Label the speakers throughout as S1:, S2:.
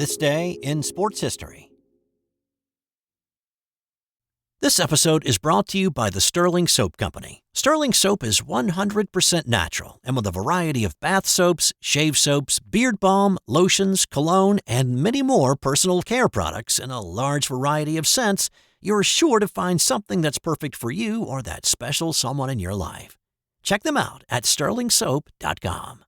S1: This day in sports history. This episode is brought to you by the Sterling Soap Company. Sterling Soap is 100% natural and with a variety of bath soaps, shave soaps, beard balm, lotions, cologne, and many more personal care products in a large variety of scents, you're sure to find something that's perfect for you or that special someone in your life. Check them out at sterlingsoap.com.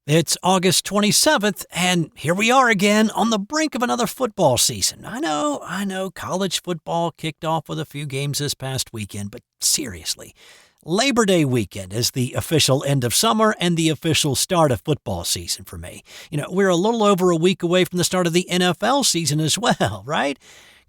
S1: It's August 27th, and here we are again on the brink of another football season. I know, college football kicked off with a few games this past weekend, but seriously, Labor Day weekend is the official end of summer and the official start of football season for me. We're a little over a week away from the start of the NFL season as well, right?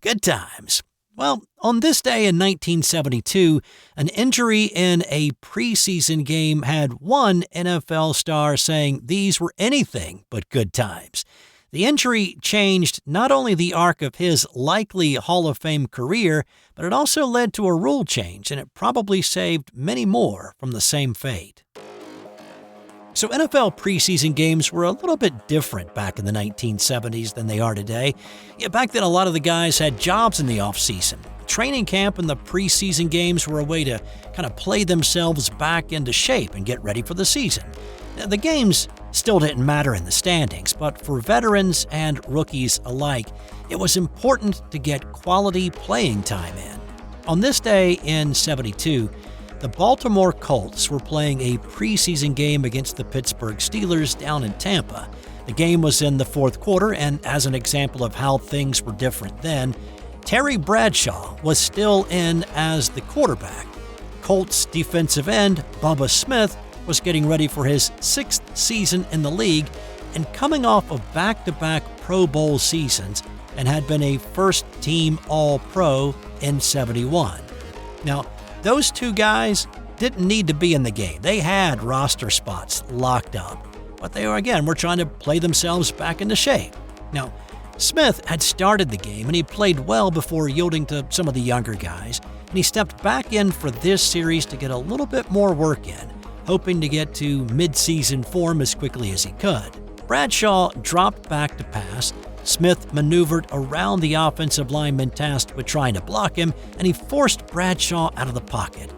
S1: Good times. Well, on this day in 1972, an injury in a preseason game had one NFL star saying these were anything but good times. The injury changed not only the arc of his likely Hall of Fame career, but it also led to a rule change, and it probably saved many more from the same fate. So NFL preseason games were a little bit different back in the 1970s than they are today. Back then, a lot of the guys had jobs in the offseason. Training camp and the preseason games were a way to kind of play themselves back into shape and get ready for the season. Now, the games still didn't matter in the standings, but for veterans and rookies alike, it was important to get quality playing time in. On this day in '72, the Baltimore Colts were playing a preseason game against the Pittsburgh Steelers down in Tampa. The game was in the fourth quarter, and as an example of how things were different then, Terry Bradshaw was still in as the quarterback. Colts defensive end Bubba Smith was getting ready for his sixth season in the league and coming off of back-to-back Pro Bowl seasons and had been a first-team All-Pro in '71. Now, those two guys didn't need to be in the game. They had roster spots locked up, but they were trying to play themselves back into shape. Now, Smith had started the game and he played well before yielding to some of the younger guys, and he stepped back in for this series to get a little bit more work in, hoping to get to mid-season form as quickly as he could. Bradshaw dropped back to pass. Smith maneuvered around the offensive lineman tasked with trying to block him, and he forced Bradshaw out of the pocket.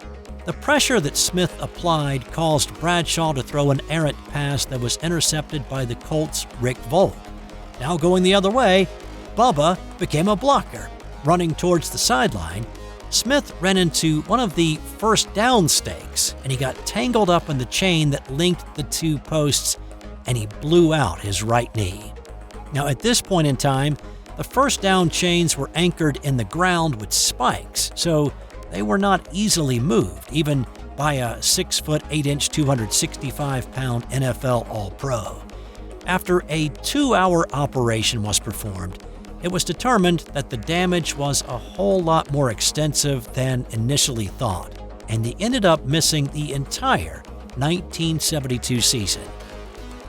S1: The pressure that Smith applied caused Bradshaw to throw an errant pass that was intercepted by the Colts' Rick Volk. Now going the other way, Bubba became a blocker. Running towards the sideline, Smith ran into one of the first down stakes, and he got tangled up in the chain that linked the two posts, and he blew out his right knee. Now, at this point in time, the first down chains were anchored in the ground with spikes, so they were not easily moved, even by a 6'8", 265-pound NFL All-Pro. After a 2-hour operation was performed, it was determined that the damage was a whole lot more extensive than initially thought, and they ended up missing the entire 1972 season.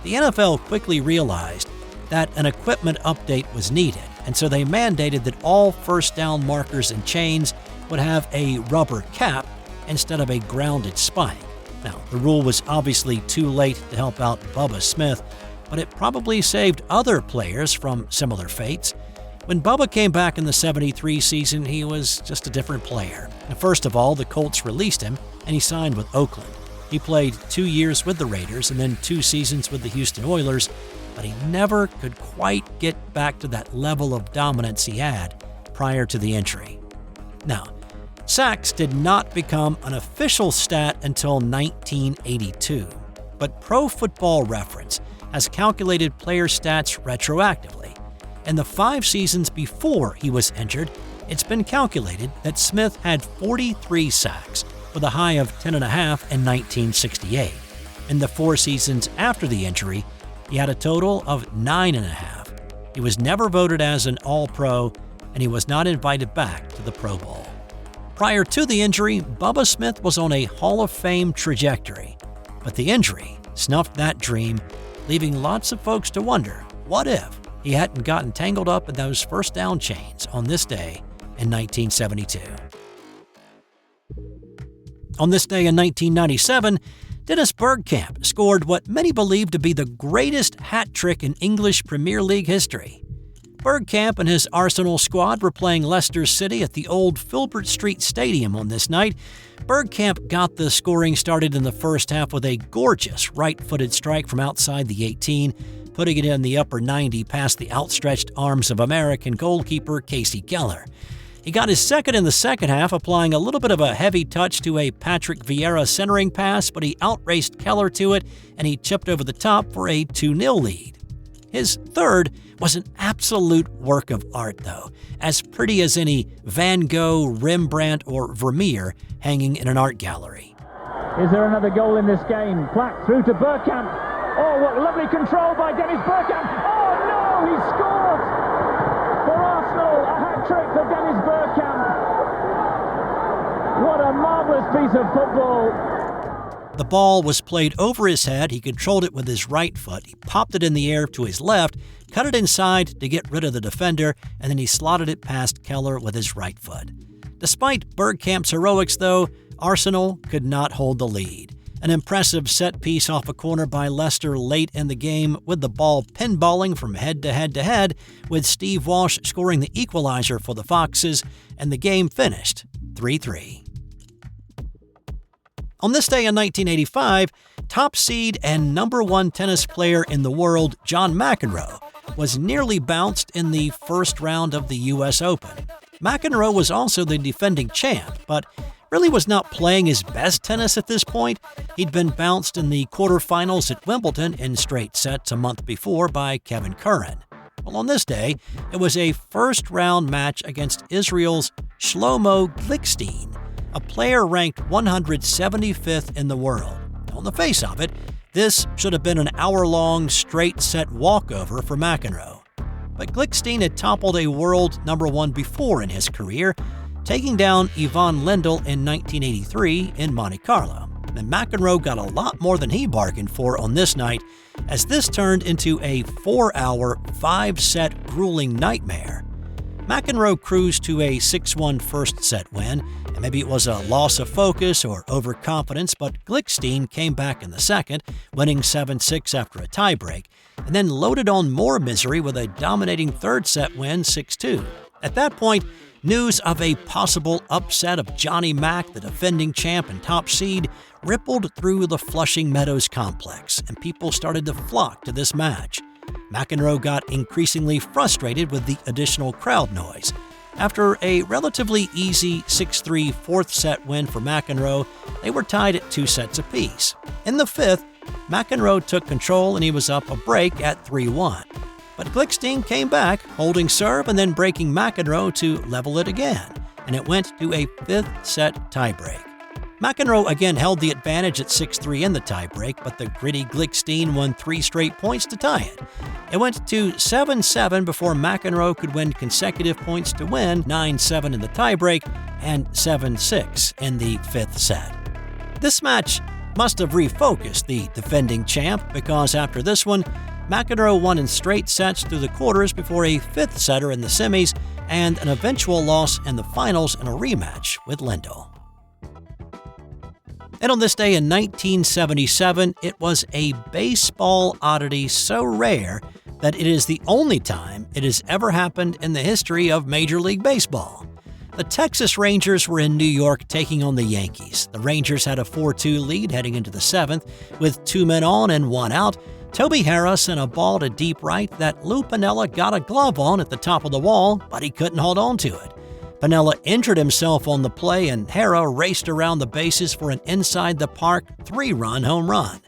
S1: The NFL quickly realized that an equipment update was needed, and so they mandated that all first down markers and chains would have a rubber cap instead of a grounded spike. Now, the rule was obviously too late to help out Bubba Smith, but it probably saved other players from similar fates. When Bubba came back in the '73 season, he was just a different player. First of all, the Colts released him, and he signed with Oakland. He played 2 years with the Raiders and then 2 seasons with the Houston Oilers, but he never could quite get back to that level of dominance he had prior to the injury. Now, sacks did not become an official stat until 1982, but Pro Football Reference has calculated player stats retroactively. In the 5 seasons before he was injured, it's been calculated that Smith had 43 sacks, with a high of 10.5 in 1968. In the 4 seasons after the injury, he had a total of 9.5. He was never voted as an All-Pro, and he was not invited back to the Pro Bowl. Prior to the injury, Bubba Smith was on a Hall of Fame trajectory, but the injury snuffed that dream, leaving lots of folks to wonder, what if he hadn't gotten tangled up in those first down chains on this day in 1972? On this day in 1997, Dennis Bergkamp scored what many believe to be the greatest hat trick in English Premier League history. Bergkamp and his Arsenal squad were playing Leicester City at the old Filbert Street Stadium on this night. Bergkamp got the scoring started in the first half with a gorgeous right-footed strike from outside the 18, putting it in the upper 90 past the outstretched arms of American goalkeeper Casey Keller. He got his second in the second half, applying a little bit of a heavy touch to a Patrick Vieira centering pass, but he outraced Keller to it, and he chipped over the top for a 2-0 lead. His third was an absolute work of art, though, as pretty as any Van Gogh, Rembrandt, or Vermeer hanging in an art gallery.
S2: Is there another goal in this game? Platt through to Bergkamp. Oh, what lovely control by Dennis Bergkamp. Oh, no, he scored! For Arsenal, a hat-trick for Dennis Bergkamp. What a marvellous piece of football.
S1: The ball was played over his head. He controlled it with his right foot. He popped it in the air to his left, cut it inside to get rid of the defender, and then he slotted it past Keller with his right foot. Despite Bergkamp's heroics, though, Arsenal could not hold the lead. An impressive set piece off a corner by Leicester late in the game, with the ball pinballing from head to head to head, with Steve Walsh scoring the equalizer for the Foxes, and the game finished 3-3. On this day in 1985, top seed and number one tennis player in the world, John McEnroe, was nearly bounced in the first round of the U.S. Open. McEnroe was also the defending champ, but really was not playing his best tennis at this point. He'd been bounced in the quarterfinals at Wimbledon in straight sets a month before by Kevin Curran. Well, on this day, it was a first-round match against Israel's Shlomo Glickstein, a player ranked 175th in the world. On the face of it, this should have been an hour-long straight-set walkover for McEnroe. But Glickstein had toppled a world number one before in his career, taking down Ivan Lendl in 1983 in Monte Carlo. And McEnroe got a lot more than he bargained for on this night, as this turned into a 4-hour, 5-set grueling nightmare. McEnroe cruised to a 6-1 first-set win, and maybe it was a loss of focus or overconfidence, but Glickstein came back in the second, winning 7-6 after a tiebreak, and then loaded on more misery with a dominating third-set win 6-2. At that point, news of a possible upset of Johnny Mac, the defending champ and top seed, rippled through the Flushing Meadows complex, and people started to flock to this match. McEnroe got increasingly frustrated with the additional crowd noise. After a relatively easy 6-3 fourth-set win for McEnroe, they were tied at 2 sets apiece. In the fifth, McEnroe took control and he was up a break at 3-1. But Glickstein came back, holding serve and then breaking McEnroe to level it again, and it went to a 5th-set tiebreak. McEnroe again held the advantage at 6-3 in the tiebreak, but the gritty Glickstein won 3 straight points to tie it. It went to 7-7 before McEnroe could win consecutive points to win 9-7 in the tiebreak and 7-6 in the 5th set. This match must have refocused the defending champ, because after this one, McEnroe won in straight sets through the quarters before a 5th setter in the semis and an eventual loss in the finals in a rematch with Lendl. And on this day in 1977, it was a baseball oddity so rare that it is the only time it has ever happened in the history of Major League Baseball. The Texas Rangers were in New York taking on the Yankees. The Rangers had a 4-2 lead heading into the 7th, with 2 men on and 1 out. Toby Harrah sent a ball to deep right that Lou Piniella got a glove on at the top of the wall, but he couldn't hold on to it. Piniella injured himself on the play, and Harrah raced around the bases for an inside-the-park 3-run home run.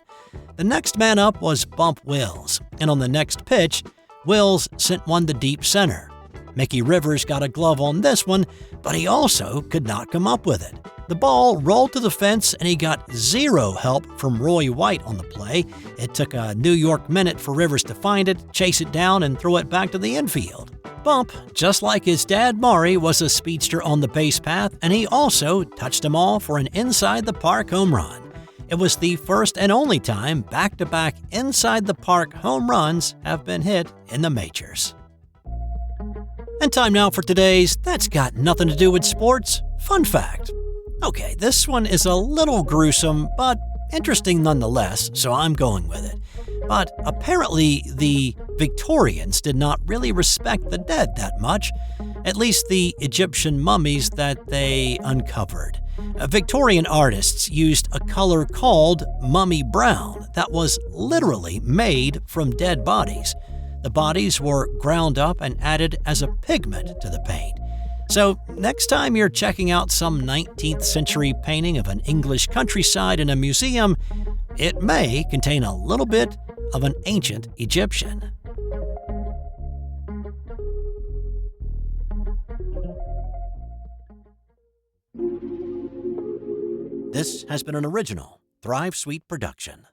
S1: The next man up was Bump Wills, and on the next pitch, Wills sent one to deep center. Mickey Rivers got a glove on this one, but he also could not come up with it. The ball rolled to the fence, and he got 0 help from Roy White on the play. It took a New York minute for Rivers to find it, chase it down, and throw it back to the infield. Bump, just like his dad Maury, was a speedster on the base path, and he also touched them all for an inside-the-park home run. It was the first and only time back-to-back inside-the-park home runs have been hit in the majors. And time now for today's That's Got Nothing to Do with Sports fun fact. Okay, this one is a little gruesome, but Interesting nonetheless, so I'm going with it. But apparently the Victorians did not really respect the dead that much, at least the Egyptian mummies that they uncovered. Victorian artists used a color called mummy brown that was literally made from dead bodies. The bodies were ground up and added as a pigment to the paint. So next time you're checking out some 19th century painting of an English countryside in a museum, it may contain a little bit of an ancient Egyptian. This has been an original Thrive Suite production.